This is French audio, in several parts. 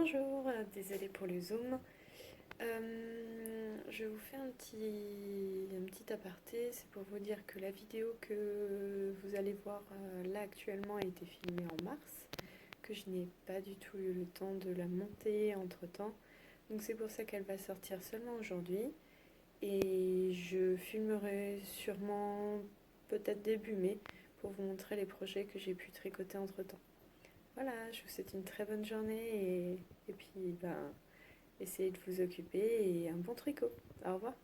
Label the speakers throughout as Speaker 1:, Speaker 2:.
Speaker 1: Bonjour, désolée pour le zoom. Je vous fais un petit aparté, c'est pour vous dire que la vidéo que vous allez voir là actuellement a été filmée en mars, que je n'ai pas du tout eu le temps de la monter entre-temps, donc c'est pour ça qu'elle va sortir seulement aujourd'hui, et je filmerai sûrement peut-être début mai pour vous montrer les projets que j'ai pu tricoter entre-temps. Voilà, je vous souhaite une très bonne journée et puis essayez de vous occuper et un bon tricot. Au revoir.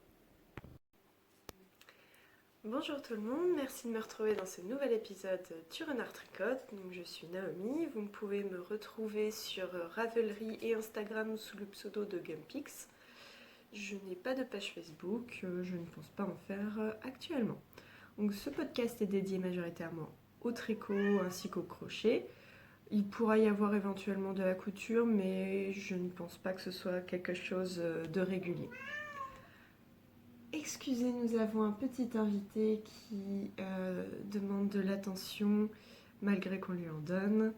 Speaker 1: Bonjour tout le monde, merci de me retrouver dans ce nouvel épisode du Renard Tricote. Donc je suis Naomi, vous pouvez me retrouver sur Ravelry et Instagram sous le pseudo de Gumpix. Je n'ai pas de page Facebook, je ne pense pas en faire actuellement. Donc ce podcast est dédié majoritairement au tricot ainsi qu'au crochet. Il pourra y avoir éventuellement de la couture, mais je ne pense pas que ce soit quelque chose de régulier. Excusez, nous avons un petit invité qui demande de l'attention malgré qu'on lui en donne.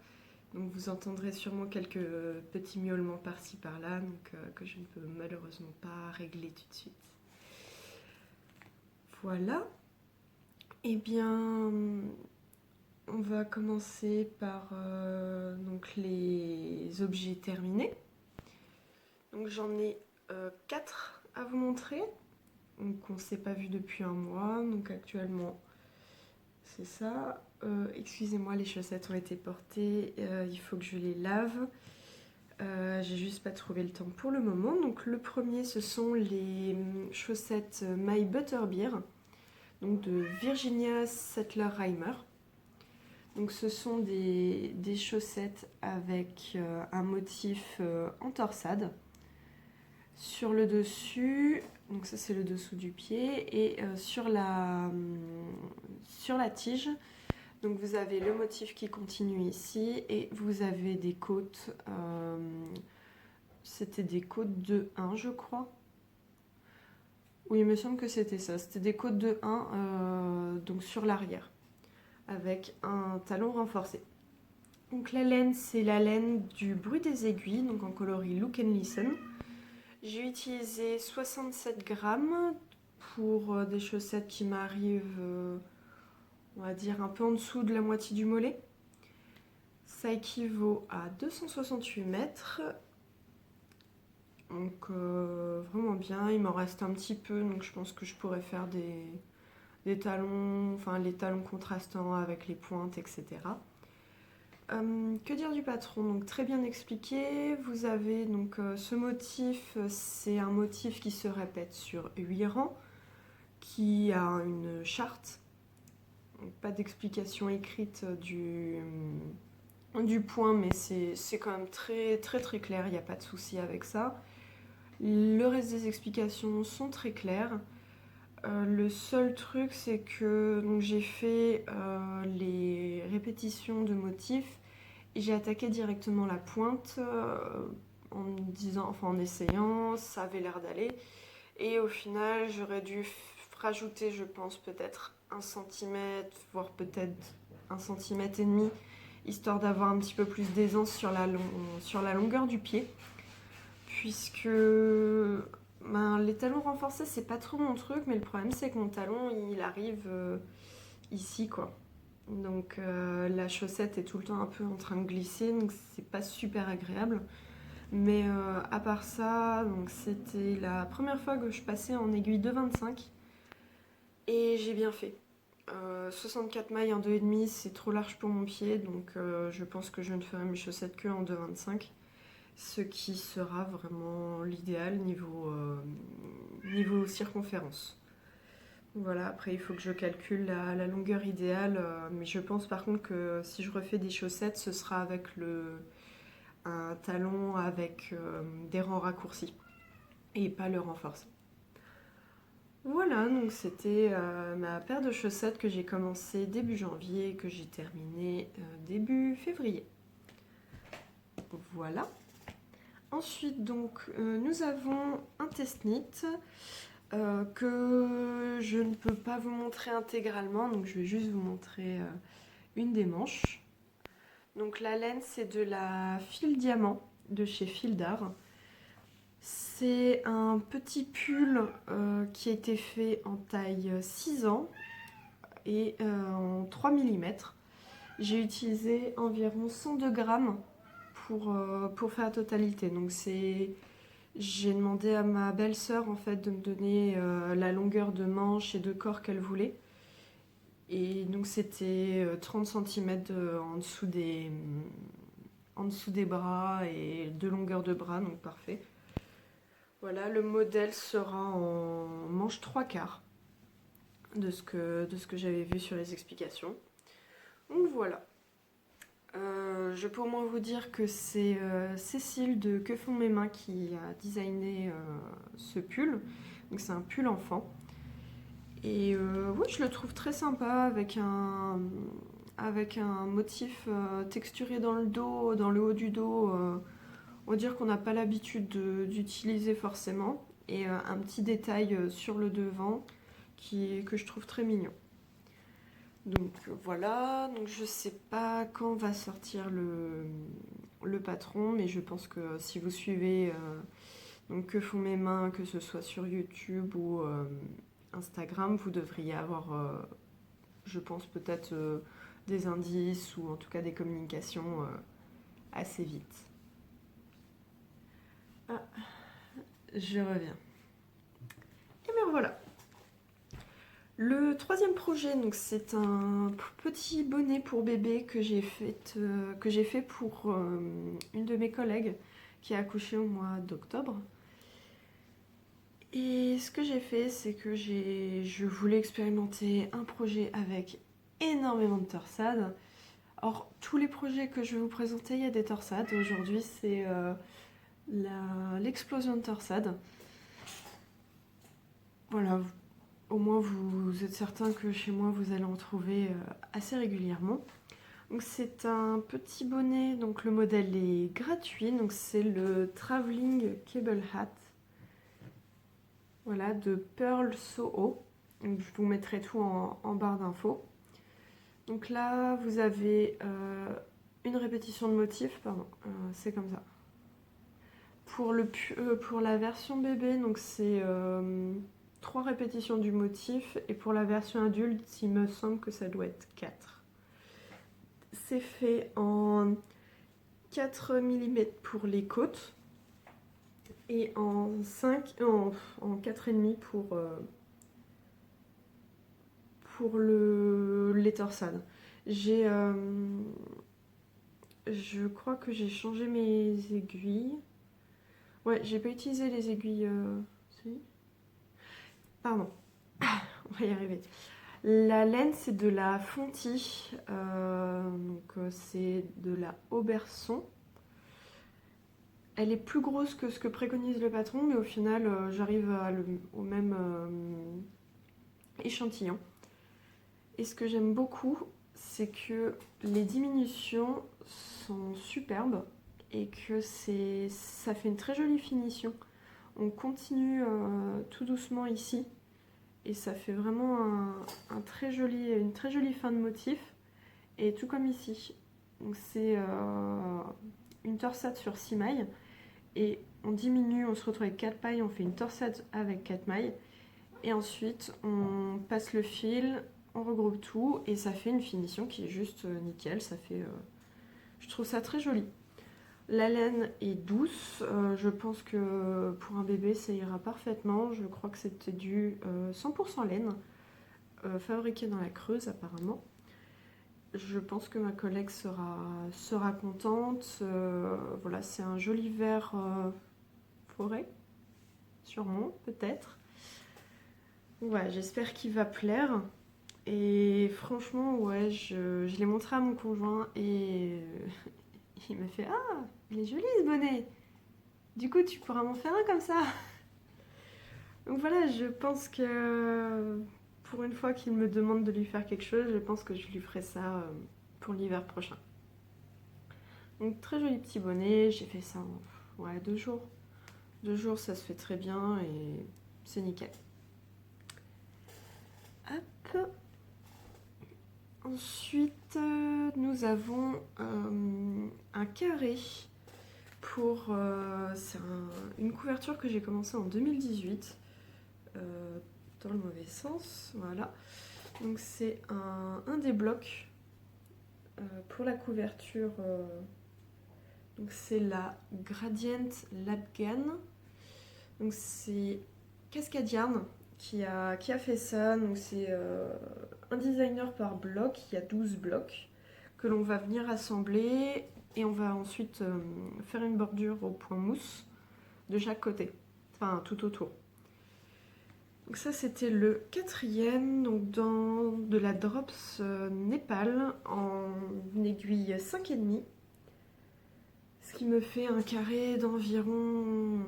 Speaker 1: Donc vous entendrez sûrement quelques petits miaulements par-ci par-là, que je ne peux malheureusement pas régler tout de suite. Voilà. Eh bien, on va commencer par donc les objets terminés. Donc j'en ai 4 à vous montrer. Donc on ne s'est pas vu depuis un mois. Donc actuellement c'est ça. Excusez-moi, les chaussettes ont été portées. Il faut que je les lave. J'ai juste pas trouvé le temps pour le moment. Donc le premier, ce sont les chaussettes My Butterbeer, donc de Virginia Sattler-Reimer. Donc ce sont des chaussettes avec un motif en torsade. Sur le dessus, donc ça c'est le dessous du pied, et sur la tige, donc vous avez le motif qui continue ici, et vous avez des côtes, c'était des côtes de 1 je crois. Oui, il me semble que c'était ça, c'était des côtes de 1 donc sur l'arrière, avec un talon renforcé. Donc la laine, c'est la laine du bruit des aiguilles, donc en coloris Look and Listen. J'ai utilisé 67 grammes pour des chaussettes qui m'arrivent, on va dire, un peu en dessous de la moitié du mollet. Ça équivaut à 268 mètres. Donc vraiment bien, il m'en reste un petit peu, donc je pense que je pourrais faire des talons, enfin les talons contrastants avec les pointes, etc. Que dire du patron? Donc très bien expliqué. Vous avez donc ce motif, c'est un motif qui se répète sur 8 rangs, qui a une charte. Donc, pas d'explication écrite du point, mais c'est quand même très très très clair, il n'y a pas de souci avec ça. Le reste des explications sont très claires. Le seul truc, c'est que j'ai fait les répétitions de motifs et j'ai attaqué directement la pointe en me disant, enfin en essayant, ça avait l'air d'aller. Et au final, j'aurais dû rajouter, je pense, peut-être 1 cm, voire peut-être 1,5 cm, histoire d'avoir un petit peu plus d'aisance sur la longueur du pied. Puisque les talons renforcés, c'est pas trop mon truc, mais le problème c'est que mon talon il arrive ici quoi. Donc la chaussette est tout le temps un peu en train de glisser, donc c'est pas super agréable. Mais à part ça, donc c'était la première fois que je passais en aiguille 2,25 et j'ai bien fait. 64 mailles en 2,5, c'est trop large pour mon pied, donc je pense que je ne ferai mes chaussettes que en 2,25. Ce qui sera vraiment l'idéal niveau circonférence. Voilà, après il faut que je calcule la longueur idéale, mais je pense par contre que si je refais des chaussettes, ce sera avec un talon avec des rangs raccourcis et pas le renforcé. Voilà, donc c'était ma paire de chaussettes que j'ai commencé début janvier et que j'ai terminé début février. Voilà. Ensuite, donc, nous avons un test-knit que je ne peux pas vous montrer intégralement, donc je vais juste vous montrer une des manches. Donc la laine, c'est de la fil diamant, de chez Fil d'Art. C'est un petit pull qui a été fait en taille 6 ans et en 3 mm. J'ai utilisé environ 102 grammes pour faire la totalité. Donc j'ai demandé à ma belle-sœur en fait de me donner la longueur de manche et de corps qu'elle voulait. Et donc c'était 30 cm en dessous des bras et de longueur de bras, donc parfait. Voilà, le modèle sera en manche 3/4 de ce que j'avais vu sur les explications. Donc voilà. Je peux au moins vous dire que c'est Cécile de Que font mes mains qui a designé ce pull. Donc c'est un pull enfant. Et oui, je le trouve très sympa avec un motif texturé dans le dos, dans le haut du dos. On va dire qu'on n'a pas l'habitude d'utiliser forcément. Et un petit détail sur le devant que je trouve très mignon. Donc voilà, donc je sais pas quand va sortir le patron, mais je pense que si vous suivez donc Que font mes mains, que ce soit sur YouTube ou Instagram, vous devriez avoir, je pense peut-être des indices ou en tout cas des communications assez vite. Ah, je reviens. Et bien voilà. Le troisième projet, donc c'est un petit bonnet pour bébé que j'ai fait pour une de mes collègues qui a accouché au mois d'octobre. Et ce que j'ai fait, c'est que je voulais expérimenter un projet avec énormément de torsades. Or, tous les projets que je vais vous présenter, il y a des torsades. Aujourd'hui, c'est l'explosion de torsades. Voilà, au moins vous êtes certain que chez moi, vous allez en trouver assez régulièrement. Donc c'est un petit bonnet, donc le modèle est gratuit, donc c'est le Traveling Cable Hat. Voilà, de Pearl Soho. Donc, je vous mettrai tout en barre d'infos. Donc là, vous avez une répétition de motif, pardon, c'est comme ça. Pour la version bébé, donc c'est 3 répétitions du motif, et pour la version adulte, il me semble que ça doit être 4. C'est fait en 4 mm pour les côtes et en 4,5 pour les torsades. Je crois que j'ai changé mes aiguilles. Ouais, j'ai pas utilisé les aiguilles. Si. Pardon, on va y arriver. La laine, c'est de la Fonty, c'est de la Auberson. Elle est plus grosse que ce que préconise le patron, mais au final, j'arrive au même échantillon. Et ce que j'aime beaucoup, c'est que les diminutions sont superbes et que ça fait une très jolie finition. On continue tout doucement ici et ça fait vraiment une très jolie fin de motif. Et tout comme ici. Donc c'est une torsade sur 6 mailles et on diminue, on se retrouve avec 4 pailles, on fait une torsade avec 4 mailles et ensuite on passe le fil, on regroupe tout et ça fait une finition qui est juste nickel. Je trouve ça très joli. La laine est douce, je pense que pour un bébé ça ira parfaitement. Je crois que c'était du 100% laine, fabriqué dans la Creuse apparemment. Je pense que ma collègue sera contente. Voilà, c'est un joli vert forêt, sûrement, peut-être. Ouais, j'espère qu'il va plaire. Et franchement, ouais, je l'ai montré à mon conjoint et il m'a fait: Ah, il est joli ce bonnet. Du coup, tu pourras m'en faire un comme ça. Donc voilà, je pense que pour une fois qu'il me demande de lui faire quelque chose, je pense que je lui ferai ça pour l'hiver prochain. Donc très joli petit bonnet, j'ai fait ça en 2 jours. 2 jours, ça se fait très bien et c'est nickel. Hop. Ensuite, nous avons un carré C'est une couverture que j'ai commencée en 2018, dans le mauvais sens, voilà. Donc c'est un des blocs pour la couverture. Donc c'est la Gradient Labgan. Donc c'est Cascade Yarn qui a fait ça. Donc c'est un designer par bloc. Il y a 12 blocs que l'on va venir assembler et on va ensuite faire une bordure au point mousse de chaque côté, enfin tout autour. Donc ça c'était le quatrième, donc dans de la Drops Népal en aiguille 5,5, ce qui me fait un carré d'environ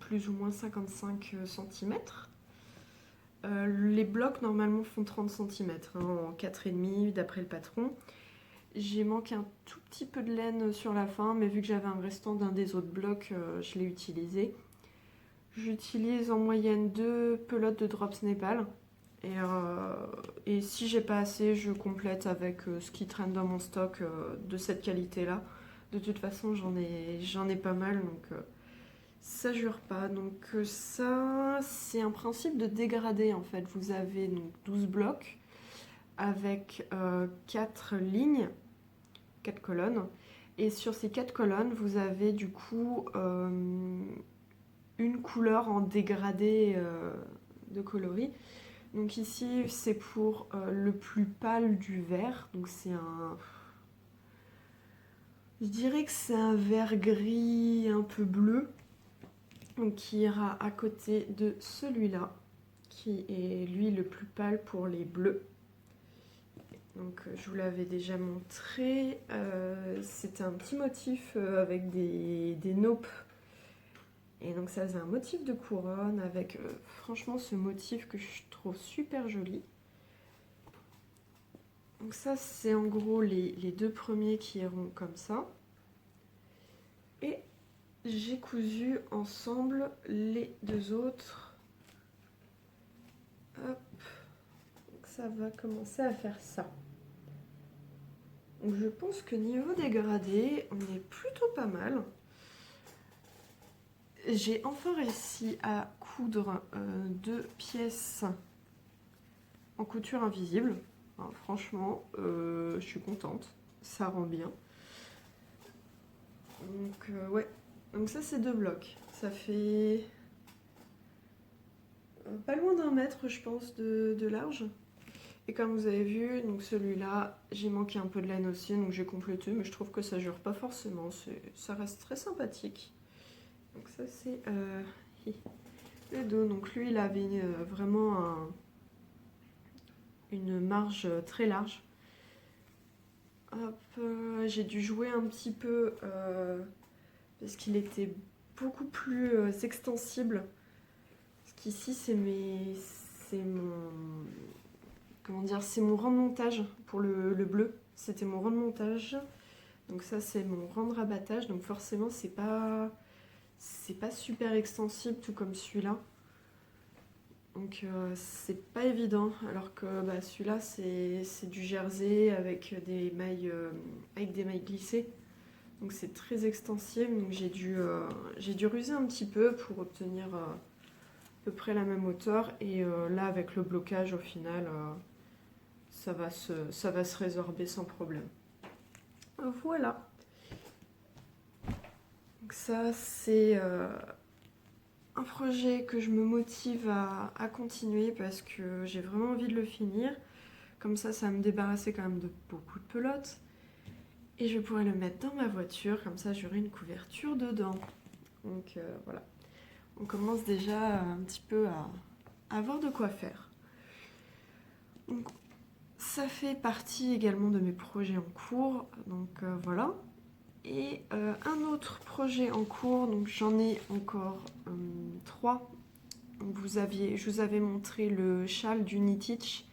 Speaker 1: plus ou moins 55 cm. Les blocs normalement font 30 cm en 4,5 d'après le patron. J'ai manqué un tout petit peu de laine sur la fin, mais vu que j'avais un restant d'un des autres blocs, je l'ai utilisé. J'utilise en moyenne 2 pelotes de Drops Népal. Et si j'ai pas assez, je complète avec ce qui traîne dans mon stock de cette qualité-là. De toute façon, j'en ai pas mal, donc ça jure pas. Donc ça, c'est un principe de dégradé en fait. Vous avez donc 12 blocs avec 4 lignes, 4 colonnes. Et sur ces 4 colonnes, vous avez du coup une couleur en dégradé de coloris. Donc ici, c'est pour le plus pâle du vert. Donc c'est un... Je dirais que c'est un vert gris un peu bleu. Donc qui ira à côté de celui-là, qui est lui le plus pâle pour les bleus. Donc je vous l'avais déjà montré. C'était un petit motif avec des naupes. Et donc ça faisait un motif de couronne avec franchement ce motif que je trouve super joli. Donc ça c'est en gros les deux premiers qui iront comme ça. Et j'ai cousu ensemble les deux autres. Hop. Donc ça va commencer à faire ça. Donc je pense que niveau dégradé, on est plutôt pas mal. J'ai enfin réussi à coudre 2 pièces en couture invisible. Enfin, franchement, je suis contente. Ça rend bien. Donc ouais. Donc ça c'est 2 blocs. Ça fait pas loin d'1 mètre je pense de large. Et comme vous avez vu, donc celui-là, j'ai manqué un peu de laine aussi, donc j'ai complété, mais je trouve que ça jure pas forcément. Ça reste très sympathique. Donc ça c'est le dos. Donc lui il avait vraiment une marge très large. Hop, j'ai dû jouer un petit peu parce qu'il était beaucoup plus extensible. Parce qu'ici c'est mon rang de montage pour le bleu. C'était mon rang de montage. Donc ça c'est mon rang de rabattage. Donc forcément c'est pas super extensible tout comme celui-là. Donc c'est pas évident, alors que celui-là c'est du jersey avec des mailles glissées. Donc c'est très extensible, donc j'ai dû ruser un petit peu pour obtenir à peu près la même hauteur. Et là avec le blocage au final, ça va se résorber sans problème. Voilà. Donc ça c'est... un projet que je me motive à continuer parce que j'ai vraiment envie de le finir. Comme ça va me débarrasser quand même de beaucoup de pelotes. Et je pourrais le mettre dans ma voiture, comme ça j'aurai une couverture dedans. Donc voilà. On commence déjà un petit peu à avoir de quoi faire. Donc ça fait partie également de mes projets en cours. Donc voilà. Et un autre projet en cours, donc j'en ai encore 3. Donc je vous avais montré le châle du Knitich.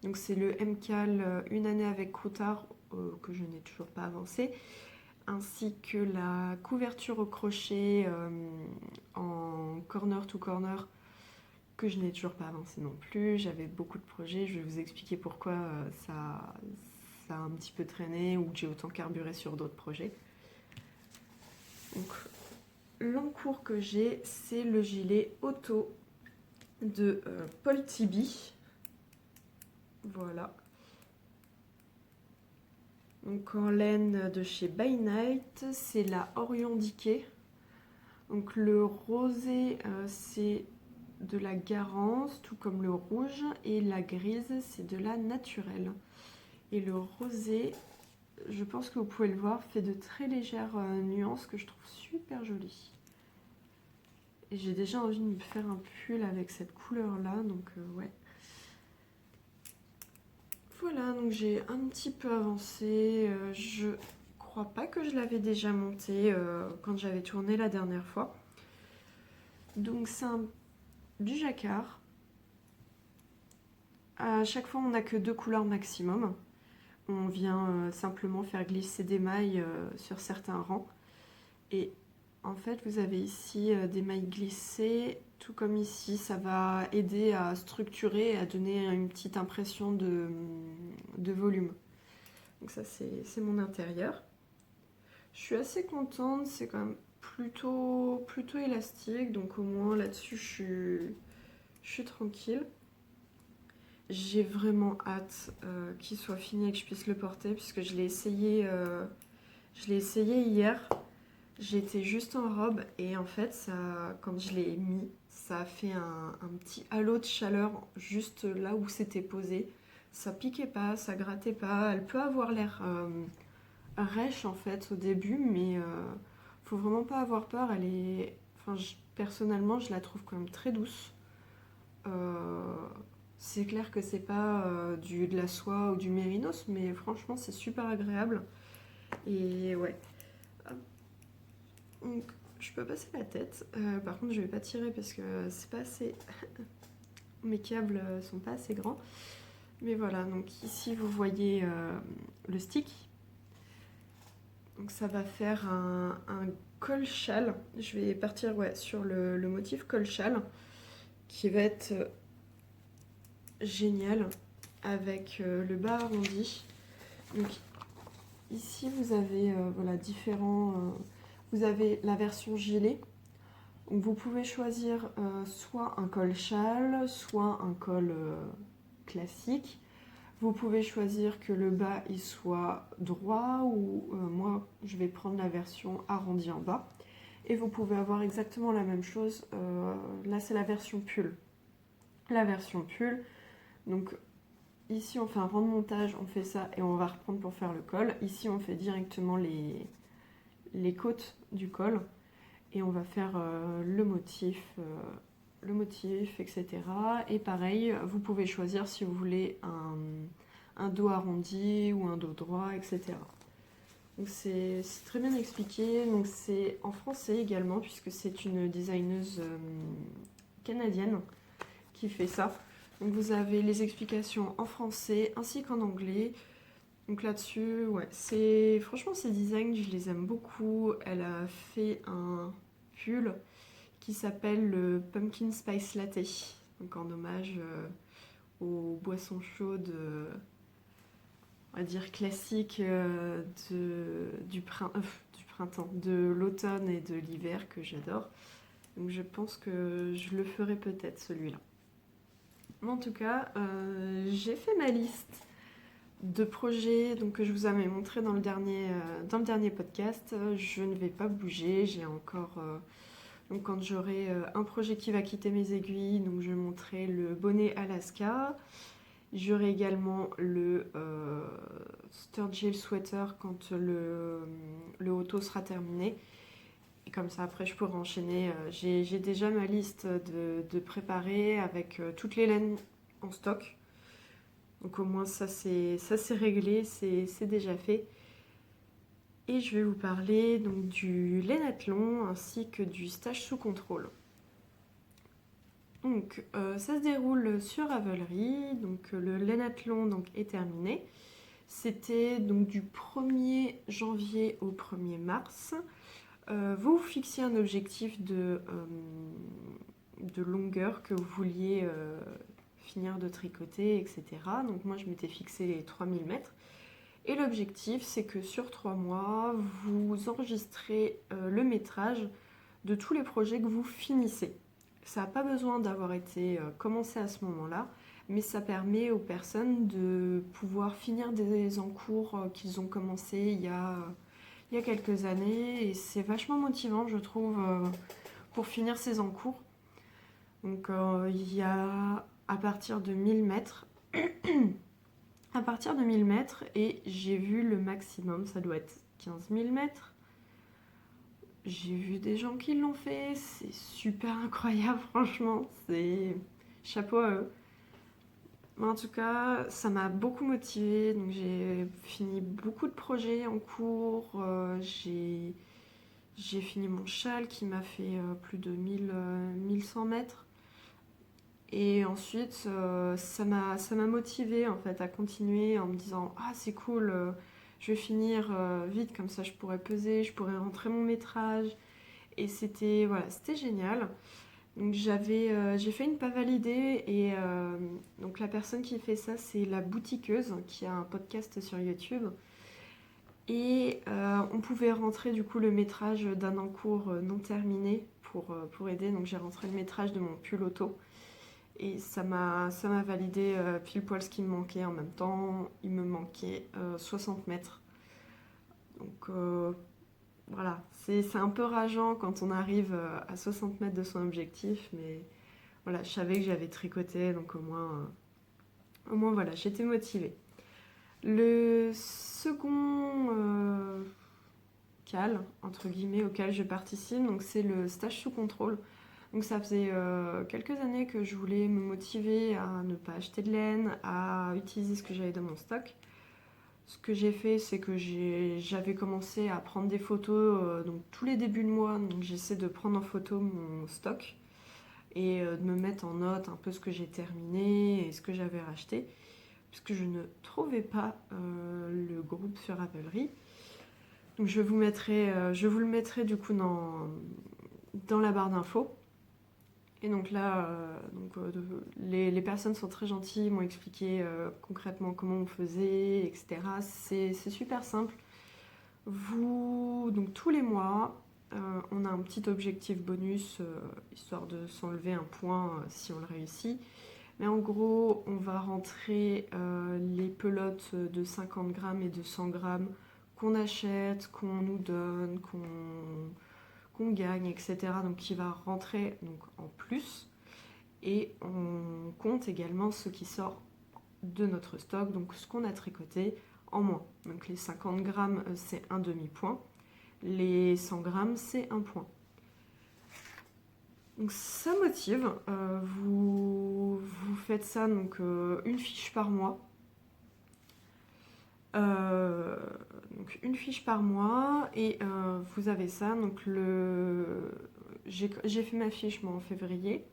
Speaker 1: Donc c'est le MCAL une année avec croutard que je n'ai toujours pas avancé. Ainsi que la couverture au crochet en corner to corner que je n'ai toujours pas avancé non plus. J'avais beaucoup de projets, je vais vous expliquer pourquoi ça a un petit peu traîné ou que j'ai autant carburé sur d'autres projets. Donc l'encours que j'ai, c'est le gilet auto de Paul Tibi. Voilà. Donc en laine de chez By Night, c'est la Orion Decay. Donc le rosé, c'est de la Garance, tout comme le rouge, et la grise, c'est de la Naturelle. Et le rosé, je pense que vous pouvez le voir, fait de très légères nuances que je trouve super jolies. Et j'ai déjà envie de me faire un pull avec cette couleur-là, donc ouais. Voilà, donc j'ai un petit peu avancé. Je crois pas que je l'avais déjà monté quand j'avais tourné la dernière fois. Donc c'est du jacquard. À chaque fois, on n'a que 2 couleurs maximum. On vient simplement faire glisser des mailles sur certains rangs. Et en fait, vous avez ici des mailles glissées, tout comme ici. Ça va aider à structurer et à donner une petite impression de volume. Donc ça, c'est mon intérieur. Je suis assez contente, c'est quand même plutôt élastique, donc au moins là-dessus, je suis tranquille. J'ai vraiment hâte qu'il soit fini et que je puisse le porter, puisque je l'ai essayé hier. J'étais juste en robe et en fait, ça, quand je l'ai mis, ça a fait un petit halo de chaleur juste là où c'était posé. Ça piquait pas, ça grattait pas. Elle peut avoir l'air rêche en fait au début, mais faut vraiment pas avoir peur. Elle est, enfin, personnellement, je la trouve quand même très douce. Euh, c'est clair que c'est pas de la soie ou du mérinos, mais franchement, c'est super agréable. Et ouais. Donc, je peux passer la tête. Par contre, je vais pas tirer parce que c'est pas assez. Mes câbles sont pas assez grands. Mais voilà, donc ici vous voyez le stick. Donc ça va faire un col châle. Je vais partir sur le motif col châle qui va être génial avec le bas arrondi. Donc ici vous avez voilà, différents. Vous avez la version gilet. Donc vous pouvez choisir soit un col châle, soit un col classique. Vous pouvez choisir que le bas il soit droit ou moi je vais prendre la version arrondie en bas. Et vous pouvez avoir exactement la même chose. Là c'est la version pull. La version pull. Donc ici on fait un rang de montage, on fait ça et on va reprendre pour faire le col. Ici on fait directement les côtes du col. Et on va faire le motif, etc. Et pareil, vous pouvez choisir si vous voulez un dos arrondi ou un dos droit, etc. Donc c'est très bien expliqué. Donc c'est en français également, puisque c'est une designeuse canadienne qui fait ça. Donc vous avez les explications en français ainsi qu'en anglais. Donc là-dessus, ouais, franchement ces designs, je les aime beaucoup. Elle a fait un pull qui s'appelle le Pumpkin Spice Latte, donc en hommage aux boissons chaudes, on va dire classiques du printemps, de l'automne et de l'hiver que j'adore. Donc je pense que je le ferai peut-être celui-là. Mais en tout cas, j'ai fait ma liste de projets donc, que je vous avais montré dans le dernier podcast. Je ne vais pas bouger, j'ai encore... donc quand j'aurai un projet qui va quitter mes aiguilles, donc je montrerai le bonnet Alaska. J'aurai également le Sturgill Sweater quand le auto sera terminé. Et comme ça, après, je pourrai enchaîner. J'ai déjà ma liste de préparés avec toutes les laines en stock. Donc au moins, ça c'est réglé, c'est déjà fait. Et je vais vous parler donc, du lainathlon ainsi que du stage sous contrôle. Donc ça se déroule sur Ravelry, donc le lainathlon donc, est terminé. C'était donc du 1er janvier au 1er mars. Vous fixiez un objectif de longueur que vous vouliez finir de tricoter, etc. Donc moi je m'étais fixé les 3000 mètres. Et l'objectif c'est que sur 3 mois, vous enregistrez le métrage de tous les projets que vous finissez. Ça n'a pas besoin d'avoir été commencé à ce moment-là, mais ça permet aux personnes de pouvoir finir des encours qu'ils ont commencé il y a quelques années, et c'est vachement motivant, je trouve, pour finir ces encours. Donc il y a à partir de 1000 mètres, à partir de 1000 mètres, et j'ai vu le maximum, ça doit être 15 000 mètres. J'ai vu des gens qui l'ont fait, c'est super incroyable, franchement, c'est chapeau à eux. Mais en tout cas, ça m'a beaucoup motivée, donc j'ai fini beaucoup de projets en cours, j'ai fini mon châle qui m'a fait plus de 1100 mètres. Et ensuite, ça m'a motivée en fait à continuer en me disant ah c'est cool, je vais finir vite comme ça je pourrais peser, je pourrais rentrer mon métrage. Et c'était voilà, c'était génial. Donc j'ai fait une pas validée et donc la personne qui fait ça c'est la boutiqueuse qui a un podcast sur YouTube. Et on pouvait rentrer du coup le métrage d'un encours non terminé pour aider. Donc j'ai rentré le métrage de mon pull auto. Et ça m'a validé pile poil ce qui me manquait. En même temps, il me manquait 60 mètres. Donc voilà, c'est un peu rageant quand on arrive à 60 mètres de son objectif. Mais voilà, je savais que j'avais tricoté, donc au moins voilà, j'étais motivée. Le second cal, entre guillemets, auquel je participe, donc c'est le stage sous contrôle. Donc ça faisait quelques années que je voulais me motiver à ne pas acheter de laine, à utiliser ce que j'avais dans mon stock. Ce que j'ai fait, c'est que j'avais commencé à prendre des photos donc tous les débuts de mois. Donc j'essaie de prendre en photo mon stock et de me mettre en note un peu ce que j'ai terminé et ce que j'avais racheté. Puisque je ne trouvais pas le groupe sur Ravelry. Donc je vous le mettrai du coup dans la barre d'infos. Et donc là, les personnes sont très gentilles, m'ont expliqué concrètement comment on faisait, etc. C'est super simple. Donc tous les mois, on a un petit objectif bonus, histoire de s'enlever un point si on le réussit. Mais en gros, on va rentrer les pelotes de 50 grammes et de 100 grammes qu'on achète, qu'on nous donne, qu'on gagne, etc. Donc qui va rentrer donc, en plus. Et on compte également ce qui sort de notre stock, donc ce qu'on a tricoté en moins. Donc les 50 grammes, c'est un demi-point. Les 100 grammes, c'est un point. Donc ça motive. Vous faites ça donc une fiche par mois. Donc une fiche par mois et vous avez ça. Donc j'ai fait ma fiche moi en février.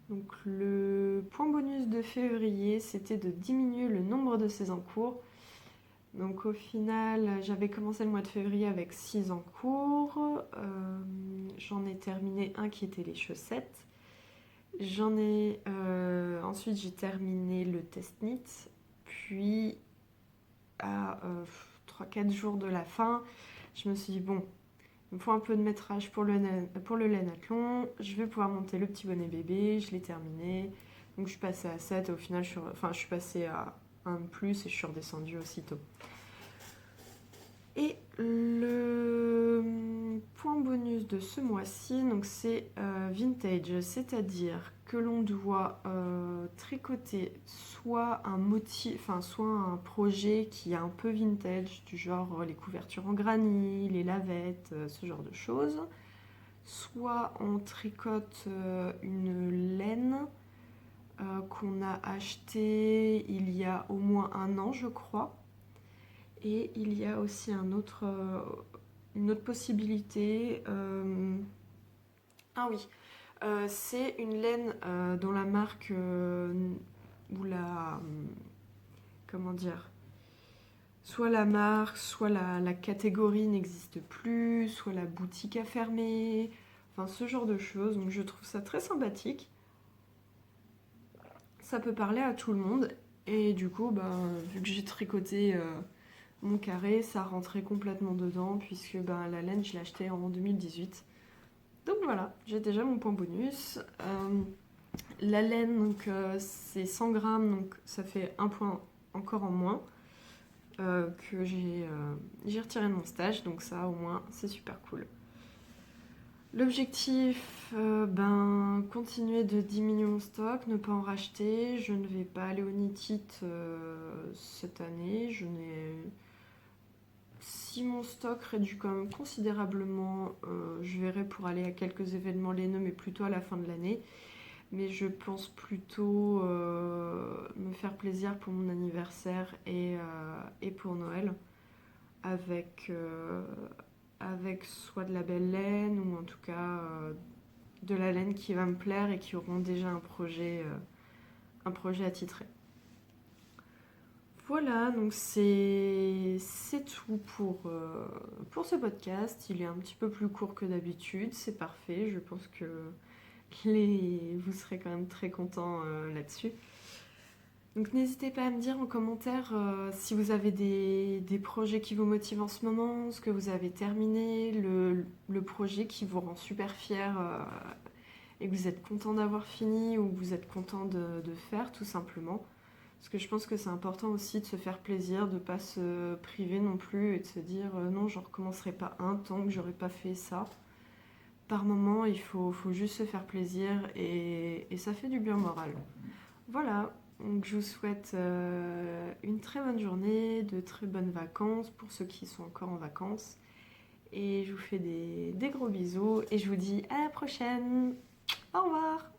Speaker 1: Donc le point bonus de février, c'était de diminuer le nombre de ces encours. Donc au final, j'avais commencé le mois de février avec 6 encours. J'en ai terminé un qui était les chaussettes. Ensuite, j'ai terminé le test knit. Puis à 3-4 jours de la fin, je me suis dit bon, il me faut un peu de métrage pour le lainathlon. Je vais pouvoir monter le petit bonnet bébé. Je l'ai terminé. Donc je suis passée à 7 et au final, je suis passée à 1 de plus et je suis redescendue aussitôt. Et le point bonus de ce mois-ci, donc c'est vintage, c'est-à-dire que l'on doit tricoter soit un motif, soit un projet qui est un peu vintage, du genre les couvertures en granit, les lavettes, ce genre de choses. Soit on tricote une laine qu'on a achetée il y a au moins 1 an, je crois. Et il y a aussi une autre possibilité. Ah oui, c'est une laine dont la marque ou comment dire, soit la marque, soit la catégorie n'existe plus, soit la boutique a fermé, enfin ce genre de choses. Donc je trouve ça très sympathique. Ça peut parler à tout le monde. Et du coup, vu que j'ai tricoté mon carré, ça rentrait complètement dedans, puisque la laine, je l'ai achetée en 2018. Donc voilà, j'ai déjà mon point bonus. La laine, donc c'est 100 grammes, donc ça fait un point encore en moins que j'ai retiré de mon stage, donc ça au moins c'est super cool. L'objectif, continuer de diminuer mon stock, ne pas en racheter. Je ne vais pas aller au Nitite cette année. Si mon stock réduit quand même considérablement, je verrai pour aller à quelques événements laineux, mais plutôt à la fin de l'année. Mais je pense plutôt me faire plaisir pour mon anniversaire et pour Noël avec, avec soit de la belle laine ou en tout cas de la laine qui va me plaire et qui auront déjà un projet attitré. Voilà, donc c'est tout pour ce podcast. Il est un petit peu plus court que d'habitude, c'est parfait. Je pense que vous serez quand même très contents là-dessus. Donc n'hésitez pas à me dire en commentaire si vous avez des projets qui vous motivent en ce moment, ce que vous avez terminé, le projet qui vous rend super fier et que vous êtes content d'avoir fini ou que vous êtes content de faire tout simplement. Parce que je pense que c'est important aussi de se faire plaisir, de ne pas se priver non plus et de se dire non, je ne recommencerai pas un tant que j'aurais pas fait ça. Par moment, il faut juste se faire plaisir et ça fait du bien au moral. Voilà, donc je vous souhaite une très bonne journée, de très bonnes vacances pour ceux qui sont encore en vacances. Et je vous fais des gros bisous et je vous dis à la prochaine. Au revoir.